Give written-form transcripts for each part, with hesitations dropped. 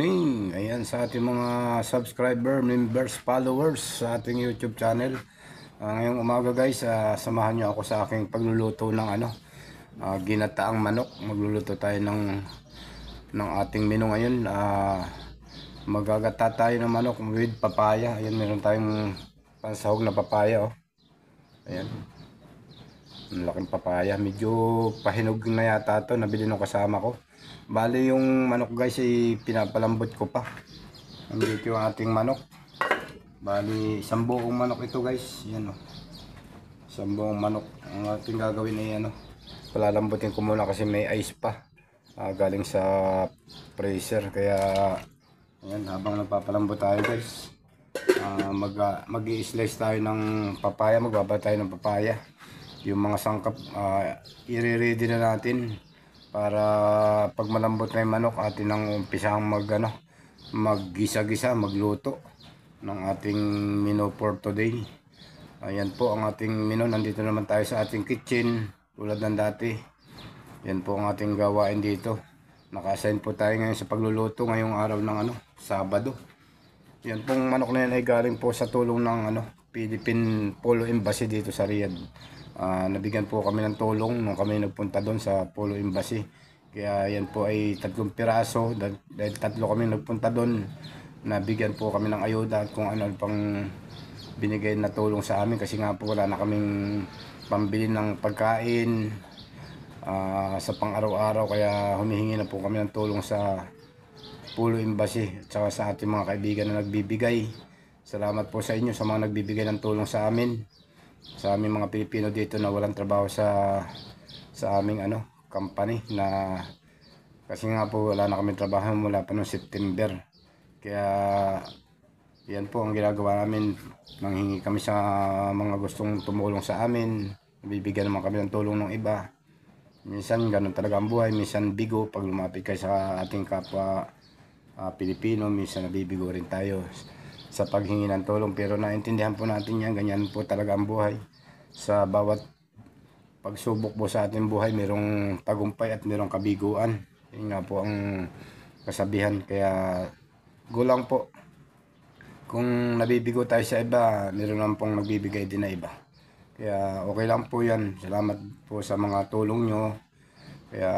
morning. Ayan sa ating mga subscriber, members, followers sa ating YouTube channel. Ngayong umaga guys, samahan niyo ako sa aking pagluluto ng ginataang manok. Magluluto tayo ng ating menu ngayon. Magagata tayo ng manok with papaya. Ayan, meron tayong pansahog na papaya. Oh. Ayan. Ang laking papaya. Medyo pahinog na yata ito. Nabili nung kasama ko. Bali yung manok guys ay pinapalambot ko pa. Nandito yung ating manok. Bali isang buong manok ito guys. Yan o. Isang buong manok. Ang ating gagawin ay palalambutin ko muna kasi may ice pa. Galing sa freezer. Kaya yan, habang nagpapalambot tayo guys. Mag-i-slice tayo ng papaya. Magbaba tayo ng papaya. Yung mga sangkap i-ready na natin. Para pag malambot na yung manok, atin ang umpisang maggisa-gisa, magluto ng ating menu for today. Ayan po ang ating menu. Nandito naman tayo sa ating kitchen tulad ng dati. Yan po ang ating gawain dito. Naka-assign po tayo ngayon sa pagluluto ngayong araw ng Sabado. Yan pong manok na yan ay galing po sa tulong ng Philippine Polo Embassy dito sa Riyadh. Nabigyan po kami ng tulong nung kami nagpunta doon sa Polo Embassy. Kaya yan po ay 3 piraso. Dahil 3 kami nagpunta doon, nabigyan po kami ng ayuda at kung ano pang binigay na tulong sa amin. Kasi nga po wala na kaming pambili ng pagkain sa pang-araw-araw. Kaya humihingi na po kami ng tulong sa Polo Embassy at saka sa ating mga kaibigan na nagbibigay. Salamat po sa inyo sa mga nagbibigay ng tulong sa amin. Sa aming mga Pilipino dito na walang trabaho sa aming company na kasi nga po wala na kami trabaho mula pa noong September. Kaya yan po ang ginagawa namin. Nanghingi kami sa mga gustong tumulong sa amin. Bibigyan naman kami ng tulong ng iba. Minsan ganun talaga ang buhay. Minsan bigo pag lumapit kayo sa ating kapwa Pilipino. Minsan nabibigo rin tayo sa paghingi ng tulong, pero naintindihan po natin yan. Ganyan po talaga ang buhay. Sa bawat pagsubok po sa ating buhay, mayroong tagumpay at mayroong kabiguan. Yun nga po ang kasabihan. Kaya gulang po, kung nabibigo tayo sa iba, mayroon lang pong nagbibigay din na iba. Kaya okay lang po yan. Salamat po sa mga tulong nyo. Kaya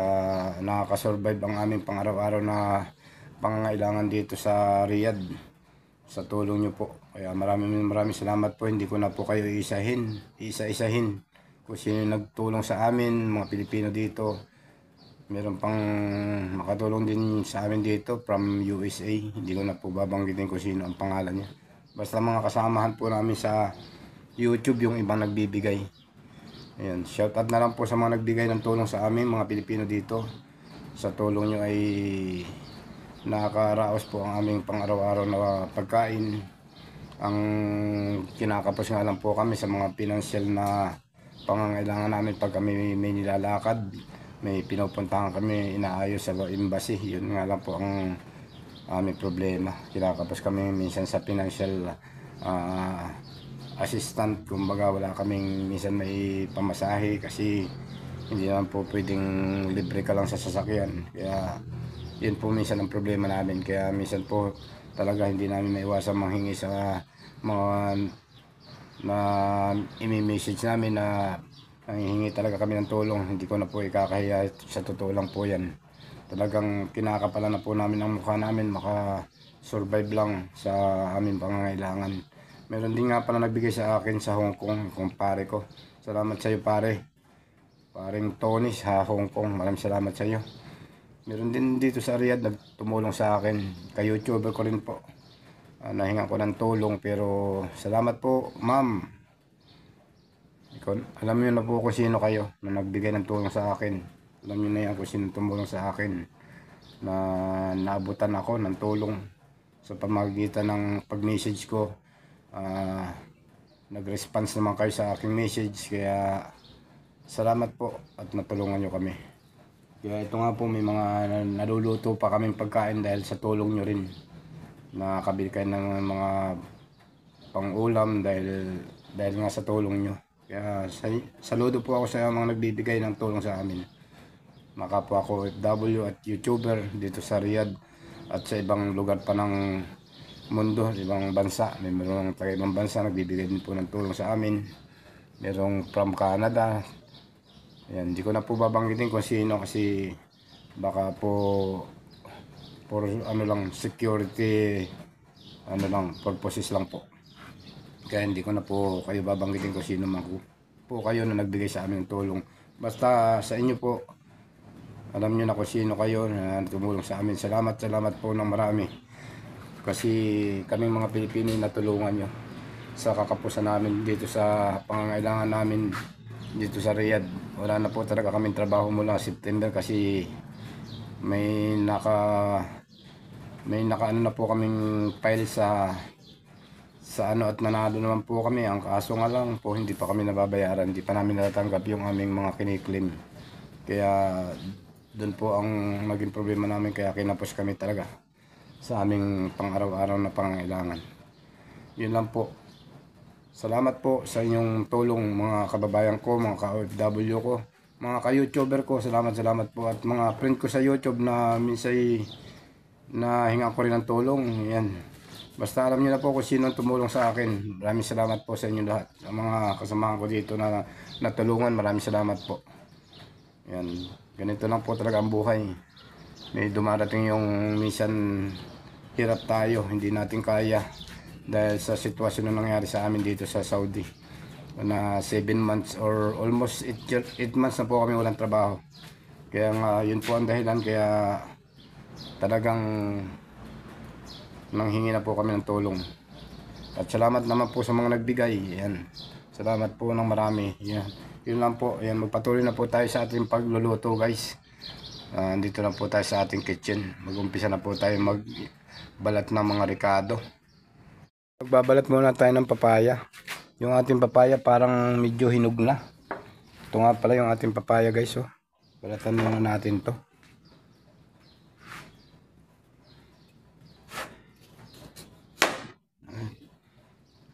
nakakasurvive ang aming pang-araw-araw na pangangailangan dito sa Riyadh sa tulong nyo po. Kaya maraming salamat po. Hindi ko na po kayo isa-isahin kung sino nagtulong sa amin, mga Pilipino dito. Meron pang makatulong din sa amin dito from USA. Hindi ko na po babanggitin kung sino ang pangalan niya. Basta mga kasamahan po namin sa YouTube yung ibang nagbibigay. Ayan, shout out na lang po sa mga nagbigay ng tulong sa amin, mga Pilipino dito. Sa tulong nyo ay nakakaraos po ang aming pang-araw-araw na pagkain. Ang kinakapos nga lang po kami sa mga financial na pangangailangan namin pag kami may nilalakad, may pinupuntahan kami, inaayos sa embassy. Yun nga lang po ang aming problema. Kinakapos kami minsan sa financial assistant. Kumbaga wala kaming minsan may pamasahe kasi hindi naman po pwedeng libre ka lang sa sasakyan. Kaya yun po minsan ang problema namin. Kaya minsan po talaga hindi namin maiwasan manghingi sa mga na imi-message namin na nanghihingi talaga kami ng tulong. Hindi ko na po ikakahiya, sa totoo lang po yan. Talagang kinakapalan na po namin ang mukha namin, maka-survive lang sa aming pangangailangan. Meron din nga pala nagbigay sa akin sa Hong Kong, kumpare ko. Salamat sa iyo pare. Paring Tony sa Hong Kong, maraming salamat sa iyo. Meron din dito sa Riyadh nagtumulong sa akin. Kay YouTuber ko rin po. Nahinga ko ng tulong, pero salamat po ma'am. Alam niyo na po kung sino kayo na nagbigay ng tulong sa akin. Alam niyo na yan kung sino tumulong sa akin. Na naabutan ako ng tulong sa pamamagitan ng pag-message ko. Nag-response naman kayo sa aking message. Kaya salamat po at natulungan niyo kami. Kaya ito nga po, may mga naluluto pa kaming pagkain dahil sa tulong nyo rin. Nakabili kayo ng mga pang-ulam dahil nga sa tulong nyo. Kaya saludo po ako sa mga nagbibigay ng tulong sa amin. Mga kapwa ko OFW at YouTuber dito sa Riyadh. at sa ibang lugar pa ng mundo, ibang bansa. May merong taga ibang bansa nagbibigay din po ng tulong sa amin. Merong from Canada. Ayan, hindi ko na po babanggitin kung sino kasi baka po for ano lang, security ano lang, purposes lang po. Kaya hindi ko na po kayo babanggitin kung sino man po kayo na nagbigay sa amin ng tulong. Basta sa inyo po, alam nyo na kung sino kayo na tumulong sa amin. Salamat po ng marami. Kasi kaming mga Pilipino natulungan nyo sa kakapusan namin dito sa pangangailangan namin dito sa Riyadh. Wala na po talaga kaming trabaho mula September kasi may naka ano na po kaming file sa ano at nanalo naman po kami. Ang kaso nga lang po hindi pa kami nababayaran, hindi pa namin natatanggap yung aming mga kiniklaim. Kaya doon po ang naging problema namin, kaya kinapos kami talaga sa aming pang-araw-araw na pangangailangan. Yun lang po. Salamat po sa inyong tulong mga kababayan ko, mga ka-OFW ko, mga ka-YouTuber ko. Salamat po at mga friend ko sa YouTube na minsan na hinga ko rin ng tulong. Yan. Basta alam niyo na po kung sino ang tumulong sa akin. Maraming salamat po sa inyo lahat. Ang mga kasamahan ko dito na natulungan, maraming salamat po. Yan. Ganito lang po talaga ang buhay. May dumarating yung minsan hirap tayo, hindi natin kaya dahil sa sitwasyon na nangyari sa amin dito sa Saudi na 7 months or almost 8 months na po kami walang trabaho. Kaya nga yun po ang dahilan, kaya talagang nanghingi na po kami ng tulong. At salamat naman po sa mga nagbigay. Yan. Salamat po ng marami. Yan. Yun lang po. Yan. Magpatuloy na po tayo sa ating pagluluto, guys. Dito na po tayo sa ating kitchen. Mag-umpisa na po tayo magbalat ng mga ricado. Magbabalat muna tayo ng papaya. Yung ating papaya parang medyo hinog na. Ito nga pala yung ating papaya, guys. Oh. Balatan muna natin to.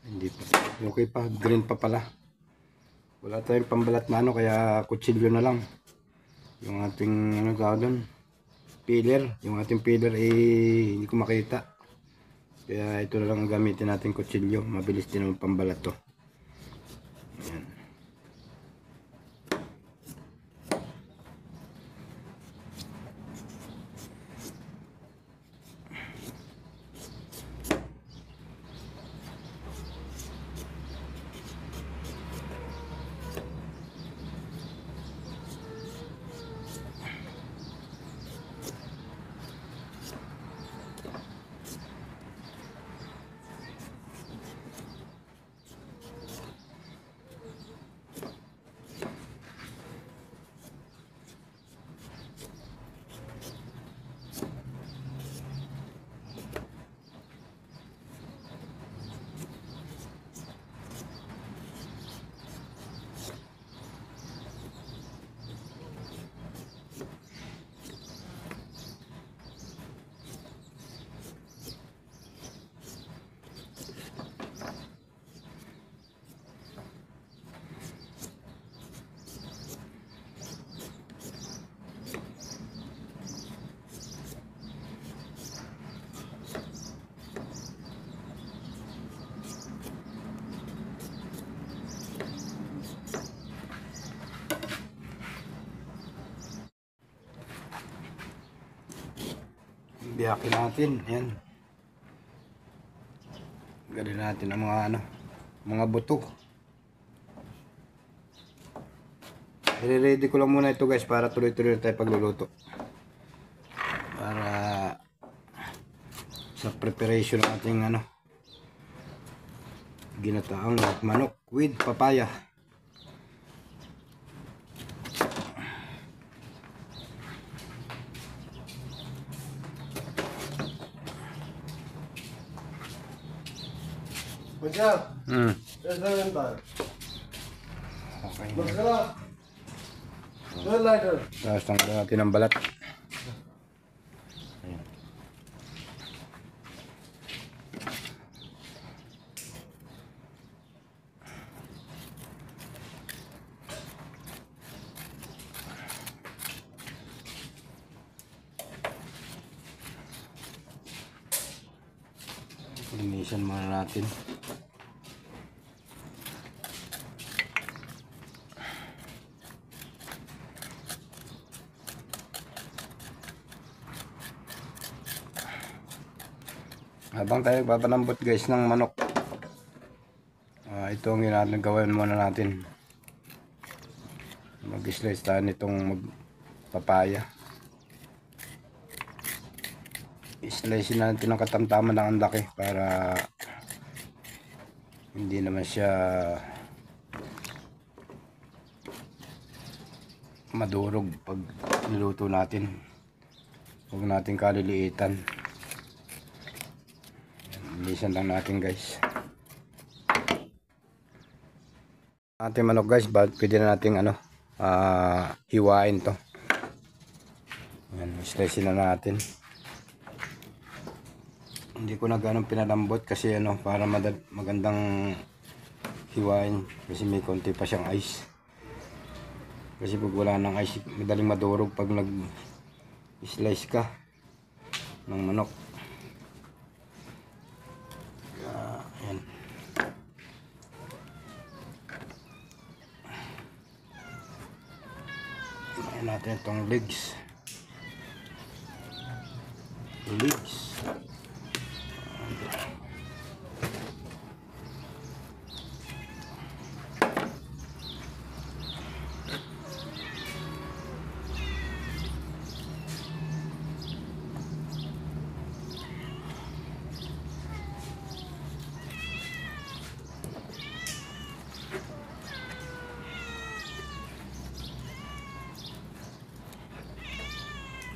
Hindi pa. Okay pa. Green pa pala. Wala tayong pambalat na ano, kaya kutsilyo na lang. Yung ating ano tawag doon, peeler. Yung ating peeler hindi ko makita. Kaya ito na lang ang gamitin natin, kutsilyo. Mabilis din ang pambalat to. Ayan. Biyakin natin, yan. Gawin natin ang mga ano, mga buto. I-ready ko lang muna ito, guys, para tuloy-tuloy tayo pagluluto. Para sa preparation ng ating ano, ginataang manok with papaya. Bajak. Sebentar. Okay. Masalah. Lighter. Tapos tanggalin natin ang balat. Ayan. Linisan muna natin. Habang tayo papanambot guys ng manok, ito ang ginagawin muna natin. Mag-slice tayo nitong papaya. I-slice natin ng katamtaman ng ang laki para hindi naman siya madurog pag niluto natin. Huwag natin kaliliitan. Bilisan lang natin guys. Ating manok guys, pwede na nating hiwain to. Yan, slice na natin. Hindi ko na ganun pinalambot kasi para magandang hiwain kasi may konti pa siyang ice. Kasi pag wala ng ice, madaling madurog pag nag-slice ka ng manok. Ayan. Ayan natin itong legs.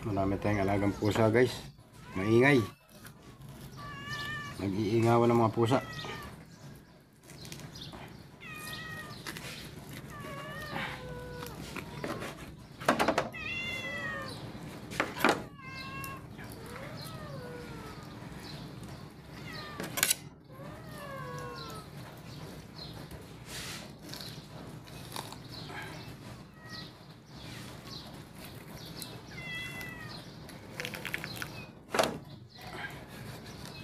Marami tayong alagang pusa guys. Maingay. Nag-iingawan ng mga pusa.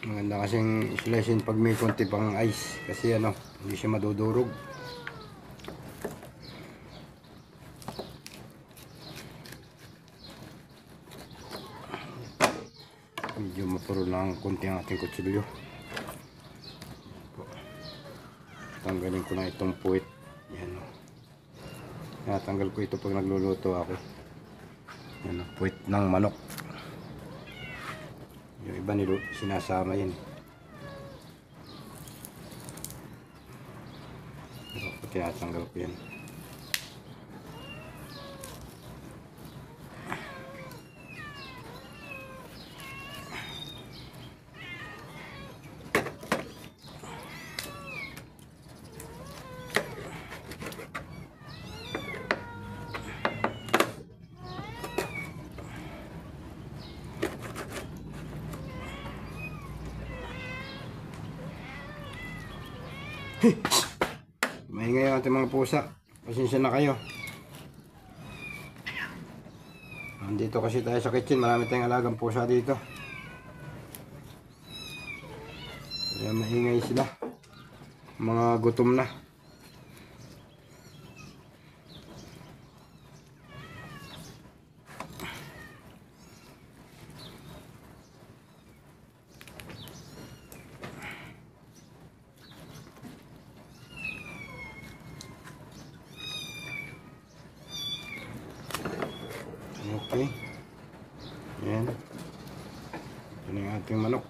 Maganda kasing slicein pag may konti pang ice kasi hindi siya madudurog. Medyo mapuro lang konti ang ating kutsilyo. Tanggalin ko na itong puwit. Yan. Natanggal ko ito pag nagluluto ako. Yan, puwit ng manok. Yung iba sinasama yun. Pero ako tinatanggal ko yan. Maingay ang ating mga pusa. Pasensya na kayo. Nandito kasi tayo sa kitchen. Marami tayong alagang pusa dito. Kaya maingay sila. Mga gutom na. Okay. Ayan. Ito na yung ating manok.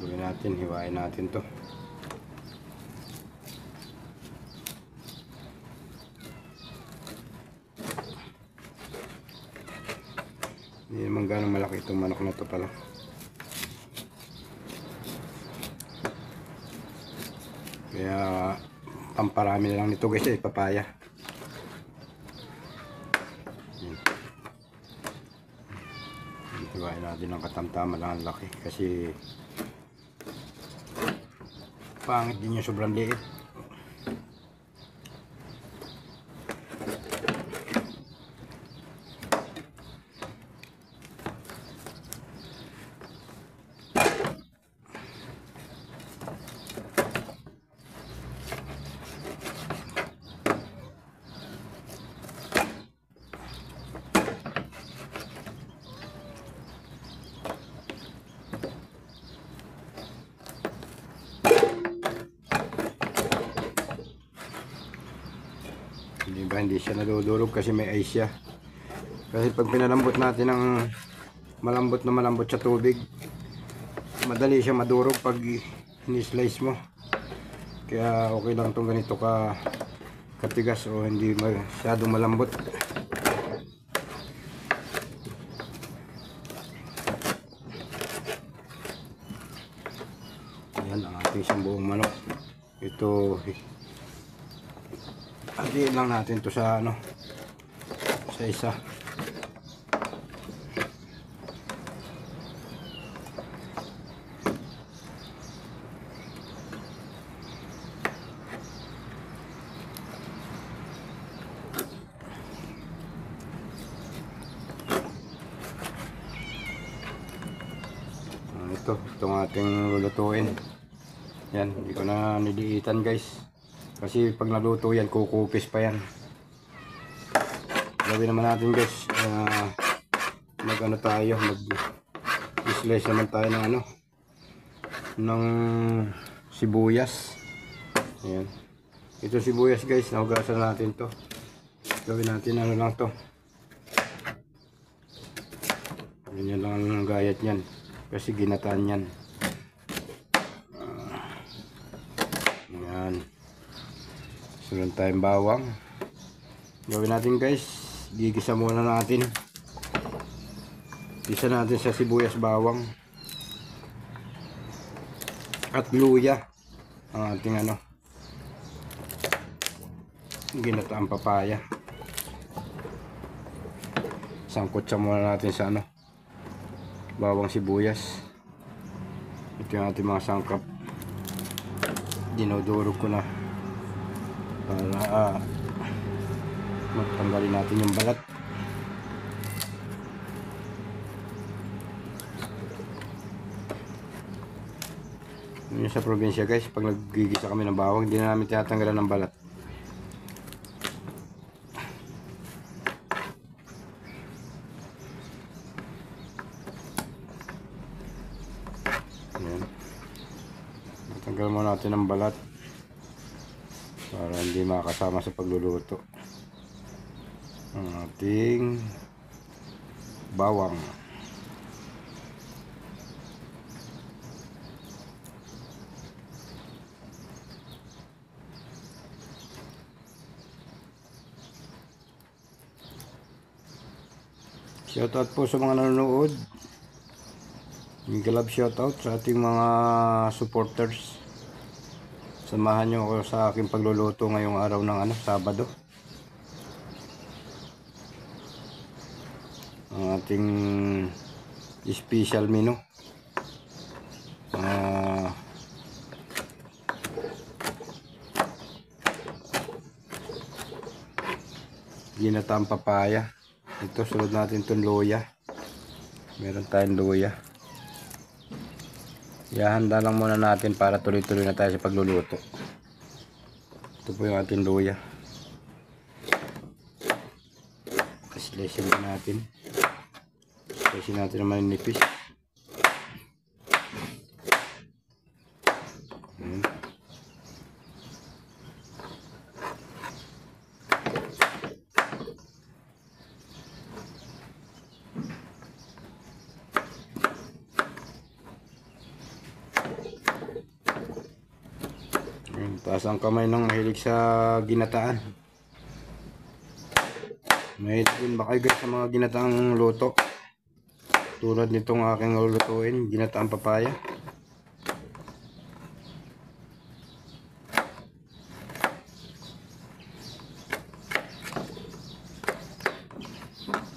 Gawin natin, hiwain natin to. Hindi naman ganong malaki itong manok na to pala. Kaya pamparami na lang nito guys papaya. Hiwain natin ng katamtaman lang ang laki kasi pangit din yung sobrang liit. Hindi siya nadudurog kasi may ice siya. Kasi pag pinalambot natin ng malambot sa tubig, madali siya madurog pag ini-slice mo. Kaya okay lang itong ganito katigas o hindi masyadong malambot. Yan ang ating isang buong manok. Ito hatiin lang natin to sa sa isa. Itong ating lulutuin. Yan, hindi ko na niliitan guys. Kasi pag naluto yan, kukupis pa yan. Gawin naman natin guys, tayo, mag-slice naman tayo ng sibuyas. Ayan. Ito sibuyas guys, nahugasan natin to. Gawin natin lang to. Ganyan lang ang gayat yan. Kasi ginataan yan. Ayan. Sunod tayong bawang. Gawin natin guys, gigisa muna natin. Gisa natin sa sibuyas, bawang at luya ang ating ginataang papaya. Sangkot sa muna natin sa bawang, sibuyas. Ito yung ating mga sangkap. Dinudurog ko na para magtanggalin natin yung balat. Yun sa probinsya guys, pag naggigisa kami ng bawang, hindi na namin tinatanggalan ng balat. Ayan. Tanggal muna natin ang balat para hindi makasama sa pagluluto ang ating bawang. Shoutout po sa mga nanonood. Mega love shoutout sa ating mga supporters. Samahan nyo ako sa aking pagluluto ngayong araw ng Sabado. Ang ating special menu. Ginataang papaya. Ito, sunod natin itong luya. Meron tayong luya. Ihahanda lang muna natin para tuloy-tuloy na tayo sa pagluluto. Ito po yung ating luya. Slice natin. Slice natin naman yung nipis. Taas ang kamay ng mahilig sa ginataan. Mahilig din ba kayo guys sa mga ginataang luto? Tulad nitong aking lulutuin, ginataang papaya.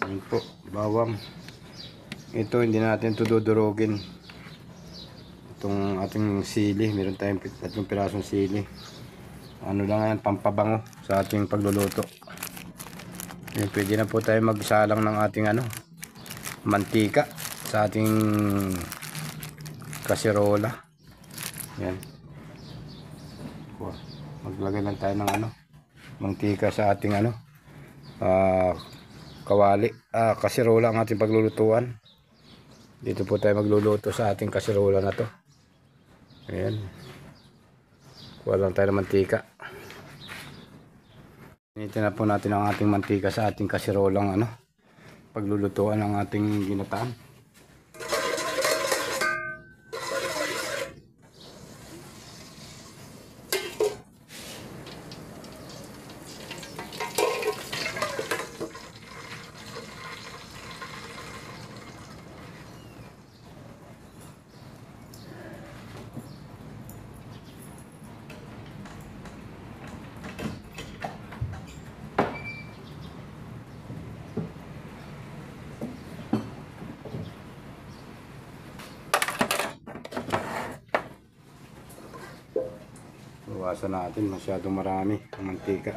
Yan po, bawang. Ito hindi natin ito dudurugin. Itong ating sili, meron tayong 3 pirasong sili. Ano lang yan, pampabango sa ating pagluluto. Yan, pwede na po tayo magsalang ng ating mantika sa ating kasirola. Yan. Maglagay lang tayo ng mantika sa ating kawali, kasirola ang ating paglulutuan. Dito po tayo magluluto sa ating kasirola na to. Ayan. Kuha lang tayo ng mantika. Initin na po natin ang ating mantika sa ating kasirolang paglulutuan ng ating ginataan. Iwasan natin masyadong marami ang mantika.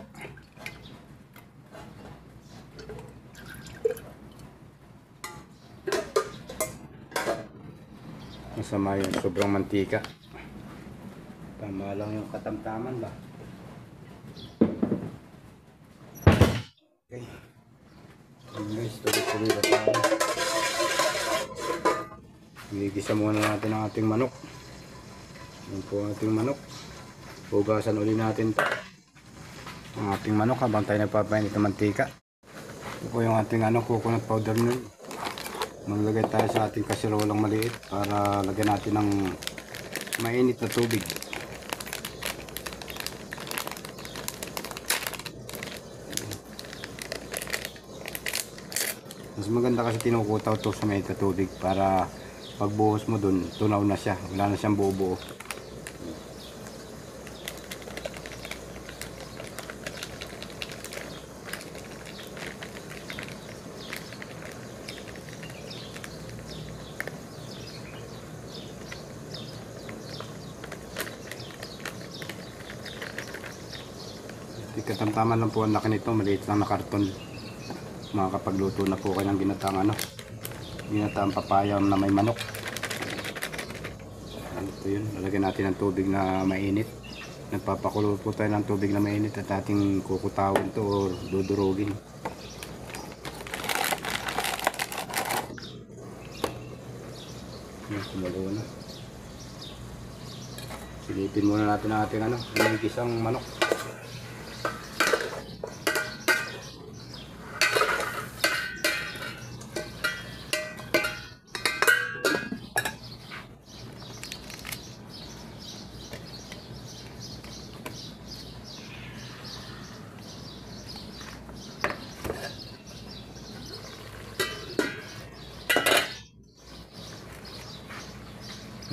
Masama yung sobrang mantika. Tama lang yung katamtaman ba? Okay. Guys, tuloy-tuloy na tayo. Igigisa muna natin ang ating manok. Yan po ang ating manok. Hugasan uli natin ito. Ang ating manok habang tayo nagpapainit ng mantika. Ito po yung ating coconut powder nun. Maglagay tayo sa ating kasirolang maliit para lagyan natin ng mainit na tubig. Mas maganda kasi tinukutaw ito sa mainit na tubig para pagbuhos mo dun, tunaw na siya. Wala na siyang buo-buo. Katamtaman lang po ang laki nito, maliit lang na karton. Makakapagluto na po kayo ng ginataang papaya na may manok. Ito yun, lalagyan natin ng tubig na mainit. Nagpapakulo po tayo ng tubig na mainit at ating kukutawin to o dudurugin. Yan, sumalo na. Silipin muna natin ang ating gisang manok.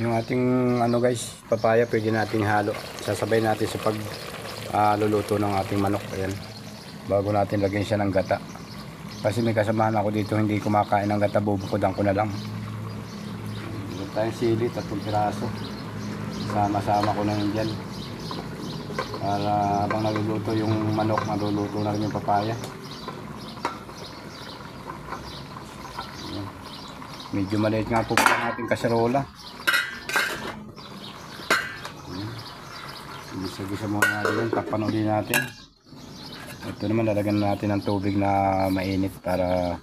Yung ating guys, papaya pwede nating halo. Sasabay natin sa luluto ng ating manok. Ayan. Bago natin lagyan siya ng gata. Kasi may kasamahan ako dito hindi kumakain ng gata, bubukudan ko na lang. Meron tayong sili, 3 piraso. Sama-sama ko na yun dyan. Para habang naluluto yung manok, naluluto na rin yung papaya. Ayan. Medyo maliit nga po ang ating kaserola. Gisa-gisa muna natin, takpan ulit natin. Ito naman lalagyan natin ng tubig na mainit para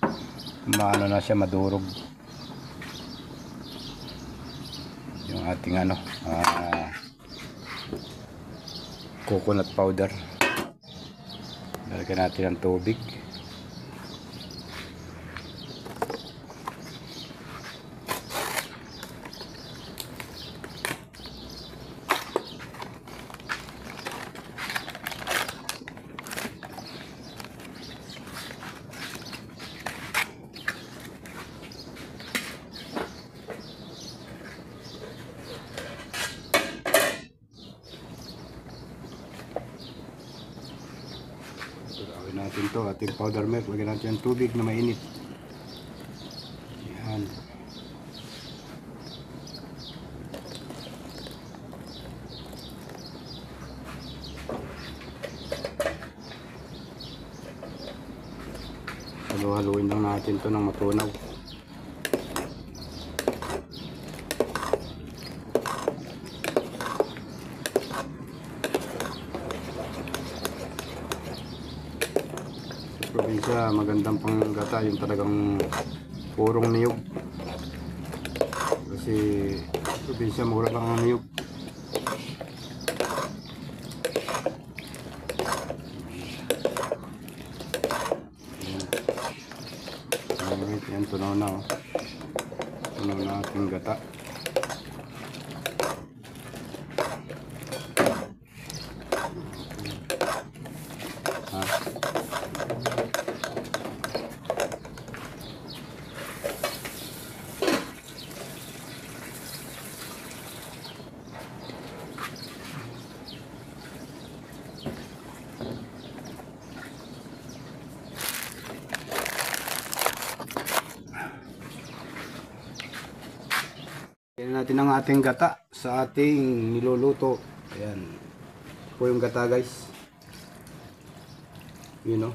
maano na siya, madurog yung ating coconut powder. Lalagyan natin ng tubig. natin to, ating powder milk. Lagyan natin yung tubig na mainit. Yan. Halo-haluin lang natin to ng matunaw. Sa probinsya, magandang panggata yung talagang purong niyog. Kasi sa probinsya, mura lang ang niyog. Yan, tunaw na, oh. Tunaw na ating gata. Ha? Tignan natin ang ating gata sa ating niluluto. Ayan. Po yung gata, guys. Yun, know.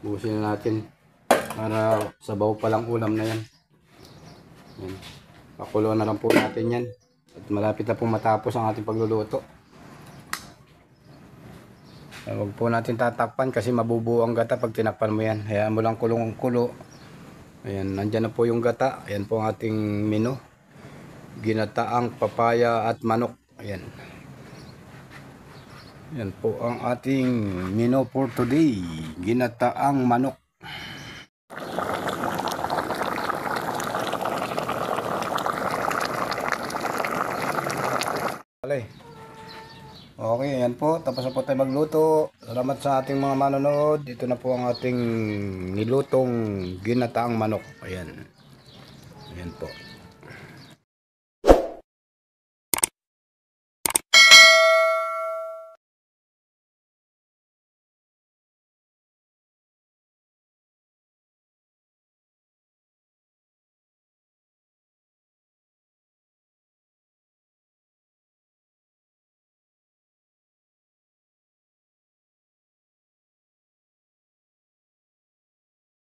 Buhusin na natin para sabaw pa lang ulam na yan. Ayan. Pakuluan na lang po natin yan. At malapit na po matapos ang ating pagluluto. Huwag po natin tatakpan kasi mabubuo ang gata pag tinakpan mo yan. Hayaan mo lang kulong-kulo. Ayan, nandyan na po yung gata. Ayan po ang ating menu. Ginataang papaya at manok. Ayan. Ayan po ang ating menu for today. Ginataang manok. Okay, ayan po. Tapos na po tayo magluto. Salamat sa ating mga manonood. Ito na po ang ating nilutong ginataang manok. Ayan. Ayan po.